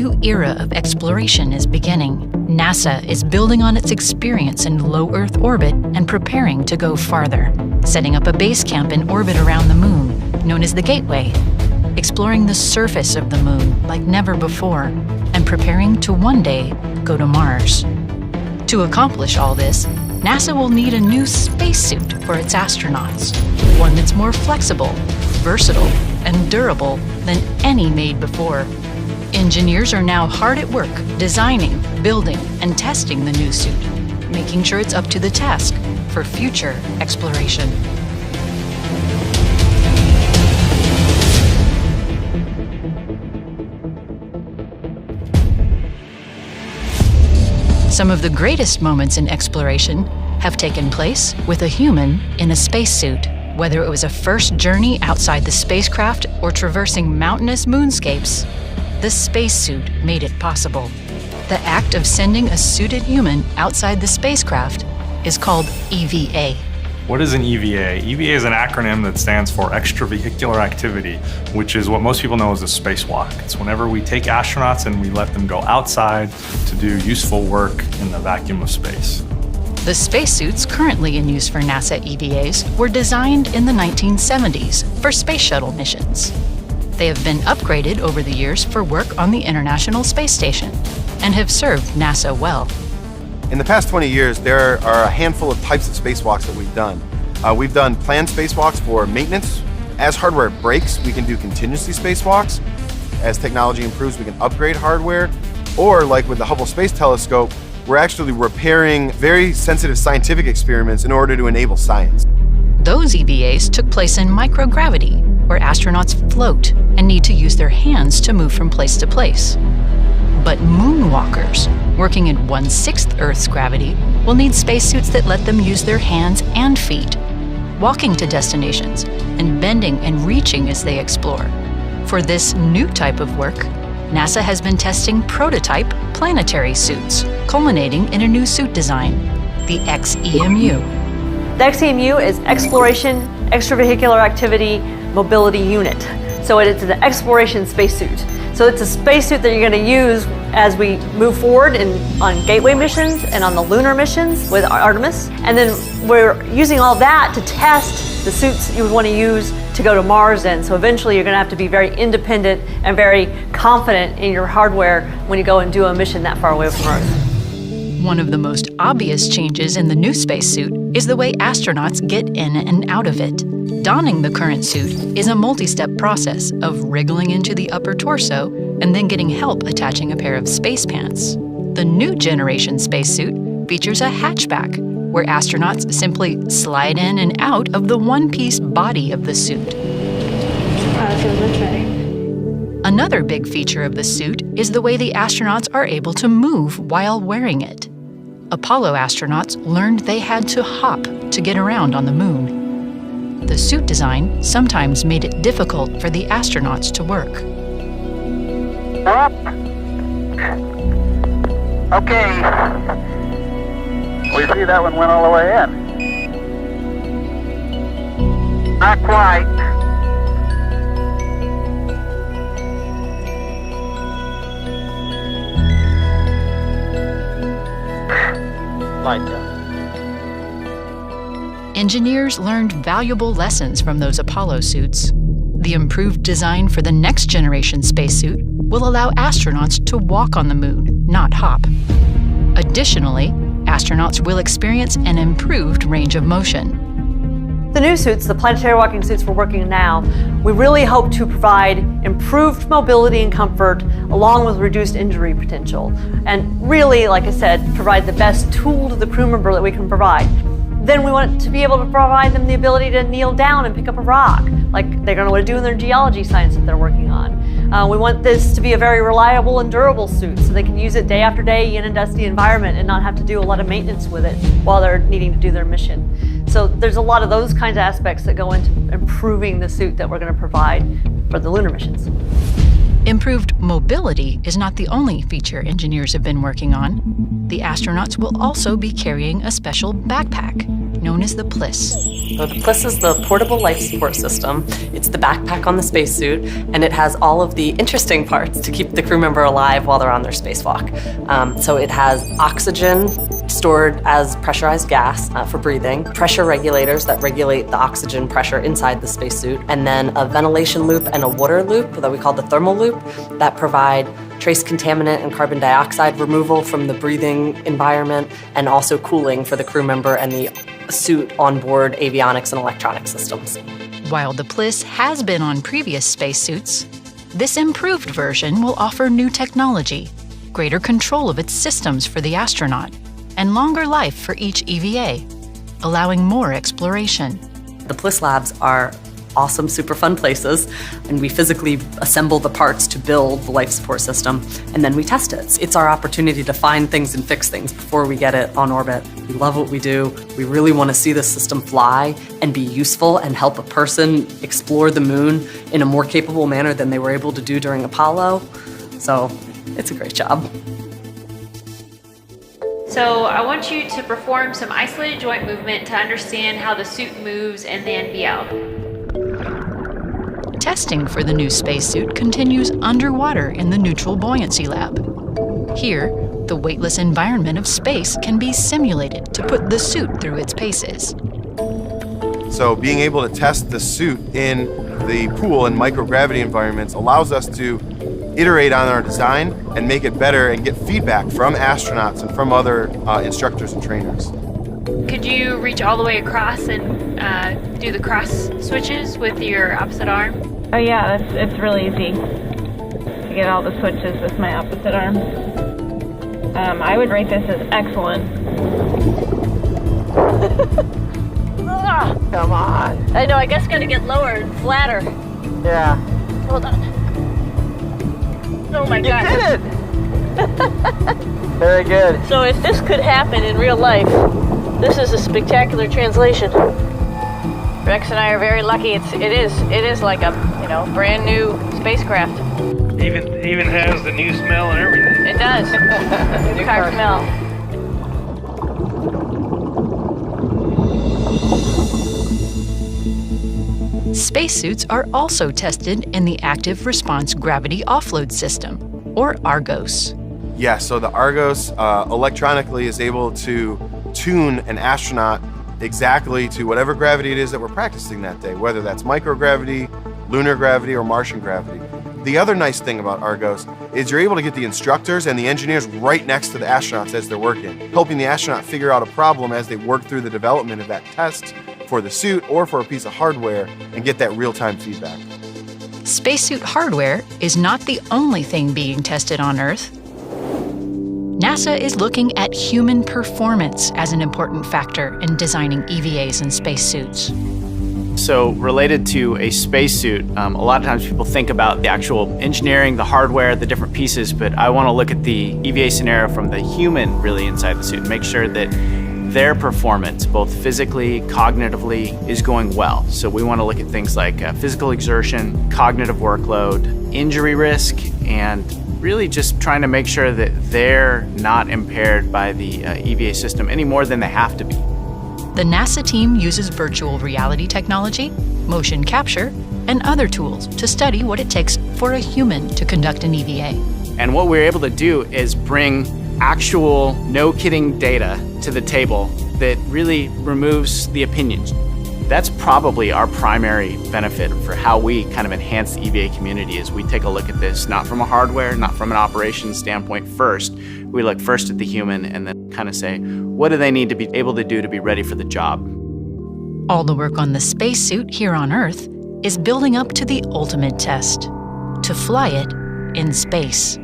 new era of exploration is beginning. NASA is building on its experience in low Earth orbit and preparing to go farther, setting up a base camp in orbit around the Moon, known as the Gateway, exploring the surface of the Moon like never before, and preparing to one day go to Mars. To accomplish all this, NASA will need a new spacesuit for its astronauts, one that's more flexible, versatile, and durable than any made before. Engineers are now hard at work designing, building, and testing the new suit, making sure it's up to the task for future exploration. Some of the greatest moments in exploration have taken place with a human in a spacesuit. Whether it was a first journey outside the spacecraft or traversing mountainous moonscapes, the spacesuit made it possible. The act of sending a suited human outside the spacecraft is called EVA. What is an EVA? EVA is an acronym that stands for Extravehicular Activity, which is what most people know as a spacewalk. It's whenever we take astronauts and we let them go outside to do useful work in the vacuum of space. The spacesuits currently in use for NASA EVAs were designed in the 1970s for space shuttle missions. They have been upgraded over the years for work on the International Space Station and have served NASA well. In the past 20 years, there are a handful of types of spacewalks that we've done. We've done planned spacewalks for maintenance. As hardware breaks, we can do contingency spacewalks. As technology improves, we can upgrade hardware. Or like with the Hubble Space Telescope, we're actually repairing very sensitive scientific experiments in order to enable science. Those EVAs took place in microgravity, where astronauts float and need to use their hands to move from place to place. But moonwalkers, working in 1/6 Earth's gravity, will need spacesuits that let them use their hands and feet, walking to destinations and bending and reaching as they explore. For this new type of work, NASA has been testing prototype planetary suits, culminating in a new suit design, the xEMU. The xEMU is Exploration Extravehicular Mobility Unit. So it's an exploration spacesuit. So it's a spacesuit that you're going to use as we move forward on Gateway missions and on the lunar missions with Artemis. And then we're using all that to test the suits you would want to use to go to Mars in. So eventually you're going to have to be very independent and very confident in your hardware when you go and do a mission that far away from Earth. One of the most obvious changes in the new spacesuit is the way astronauts get in and out of it. Donning the current suit is a multi-step process of wriggling into the upper torso and then getting help attaching a pair of space pants. The new generation spacesuit features a hatchback, where astronauts simply slide in and out of the one-piece body of the suit. That feels much better. Another big feature of the suit is the way the astronauts are able to move while wearing it. Apollo astronauts learned they had to hop to get around on the Moon. The suit design sometimes made it difficult for the astronauts to work. Up. Okay. We see that one went all the way in. Not quite. Like that. Engineers learned valuable lessons from those Apollo suits. The improved design for the next generation spacesuit will allow astronauts to walk on the Moon, not hop. Additionally, astronauts will experience an improved range of motion. The new suits, the planetary walking suits we're working on now, we really hope to provide improved mobility and comfort along with reduced injury potential. And really, like I said, provide the best tool to the crew member that we can provide. Then we want to be able to provide them the ability to kneel down and pick up a rock, like they're going to want to do in their geology science that they're working on. We want this to be a very reliable and durable suit so they can use it day after day in a dusty environment and not have to do a lot of maintenance with it while they're needing to do their mission. So there's a lot of those kinds of aspects that go into improving the suit that we're going to provide for the lunar missions. Improved mobility is not the only feature engineers have been working on. The astronauts will also be carrying a special backpack, known as the PLIS. So the PLIS is the Portable Life Support System. It's the backpack on the spacesuit, and it has all of the interesting parts to keep the crew member alive while they're on their spacewalk. So it has oxygen stored as pressurized gas for breathing, pressure regulators that regulate the oxygen pressure inside the spacesuit, and then a ventilation loop and a water loop that we call the thermal loop that provide trace contaminant and carbon dioxide removal from the breathing environment, and also cooling for the crew member and the suit onboard avionics and electronic systems. While the PLIS has been on previous spacesuits, this improved version will offer new technology, greater control of its systems for the astronaut, and longer life for each EVA, allowing more exploration. The PLIS labs are awesome, super fun places, and we physically assemble the parts to build the life support system, and then we test it. It's our opportunity to find things and fix things before we get it on orbit. We love what we do. We really want to see the system fly and be useful and help a person explore the moon in a more capable manner than they were able to do during Apollo. So it's a great job. So I want you to perform some isolated joint movement to understand how the suit moves and then be out. Testing for the new spacesuit continues underwater in the Neutral Buoyancy Lab. Here, the weightless environment of space can be simulated to put the suit through its paces. So being able to test the suit in the pool and microgravity environments allows us to iterate on our design and make it better and get feedback from astronauts and from other instructors and trainers. Could you reach all the way across and do the cross switches with your opposite arm? Oh yeah, it's really easy to get all the switches with my opposite arm. I would rate this as excellent. Come on. I know, I guess gotta get lower and flatter. Yeah. Hold on. Oh my You God. did it! Very good. So if this could happen in real life, this is a spectacular translation. Rex and I are very lucky. It is like a brand new spacecraft. Even has the new smell and everything. It does. New car smell. Spacesuits are also tested in the Active Response Gravity Offload System, or ARGOS. Yeah, so the Argos electronically is able to tune an astronaut exactly to whatever gravity it is that we're practicing that day, whether that's microgravity, lunar gravity, or Martian gravity. The other nice thing about Argos is you're able to get the instructors and the engineers right next to the astronauts as they're working, helping the astronaut figure out a problem as they work through the development of that test for the suit or for a piece of hardware and get that real-time feedback. Spacesuit hardware is not the only thing being tested on Earth. NASA is looking at human performance as an important factor in designing EVAs and spacesuits. So related to a spacesuit, a lot of times people think about the actual engineering, the hardware, the different pieces, but I want to look at the EVA scenario from the human really inside the suit and make sure that their performance, both physically, cognitively, is going well. So we want to look at things like physical exertion, cognitive workload, injury risk, and really just trying to make sure that they're not impaired by the EVA system any more than they have to be. The NASA team uses virtual reality technology, motion capture, and other tools to study what it takes for a human to conduct an EVA. And what we're able to do is bring actual, no-kidding data to the table that really removes the opinions. That's probably our primary benefit for how we kind of enhance the EVA community is we take a look at this not from a hardware, not from an operations standpoint first. We look first at the human and then kind of say, what do they need to be able to do to be ready for the job? All the work on the spacesuit here on Earth is building up to the ultimate test, to fly it in space.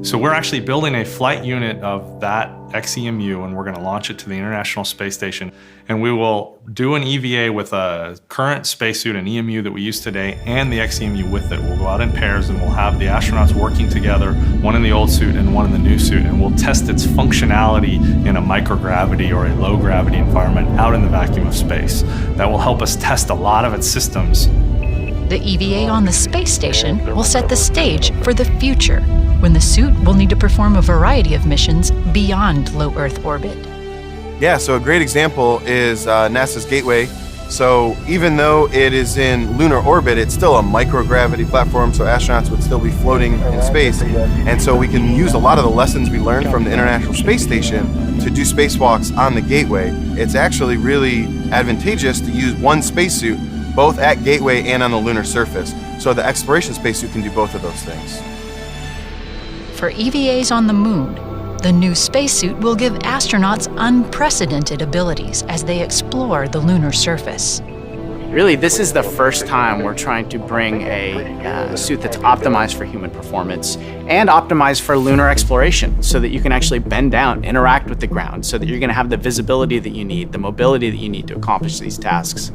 So we're actually building a flight unit of that xEMU, and we're going to launch it to the International Space Station. And we will do an EVA with a current spacesuit, an EMU that we use today, and the xEMU with it. We'll go out in pairs and we'll have the astronauts working together, one in the old suit and one in the new suit, and we'll test its functionality in a microgravity or a low gravity environment out in the vacuum of space. That will help us test a lot of its systems. The EVA on the space station will set the stage for the future, when the suit will need to perform a variety of missions beyond low Earth orbit. Yeah, so a great example is NASA's Gateway. So even though it is in lunar orbit, it's still a microgravity platform, so astronauts would still be floating in space. And so we can use a lot of the lessons we learned from the International Space Station to do spacewalks on the Gateway. It's actually really advantageous to use one spacesuit both at Gateway and on the lunar surface. So the exploration spacesuit can do both of those things. For EVAs on the moon, the new spacesuit will give astronauts unprecedented abilities as they explore the lunar surface. Really, this is the first time we're trying to bring a suit that's optimized for human performance and optimized for lunar exploration so that you can actually bend down, interact with the ground, so that you're going to have the visibility that you need, the mobility that you need to accomplish these tasks.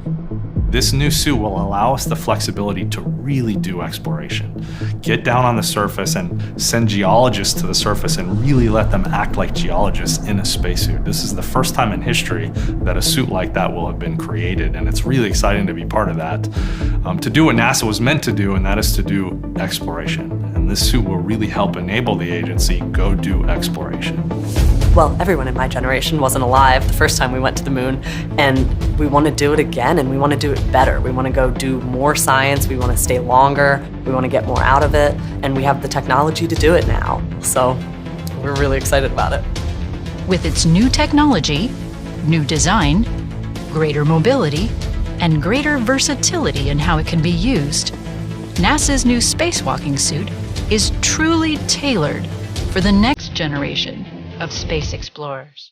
This new suit will allow us the flexibility to really do exploration. Get down on the surface and send geologists to the surface and really let them act like geologists in a spacesuit. This is the first time in history that a suit like that will have been created, and it's really exciting to be part of that. To do what NASA was meant to do, and that is to do exploration. And this suit will really help enable the agency go do exploration. Well, everyone in my generation wasn't alive the first time we went to the moon, and we want to do it again, and we want to do it better. We want to go do more science, we want to stay longer, we want to get more out of it, and we have the technology to do it now. So we're really excited about it. With its new technology, new design, greater mobility, and greater versatility in how it can be used, NASA's new spacewalking suit is truly tailored for the next generation of space explorers.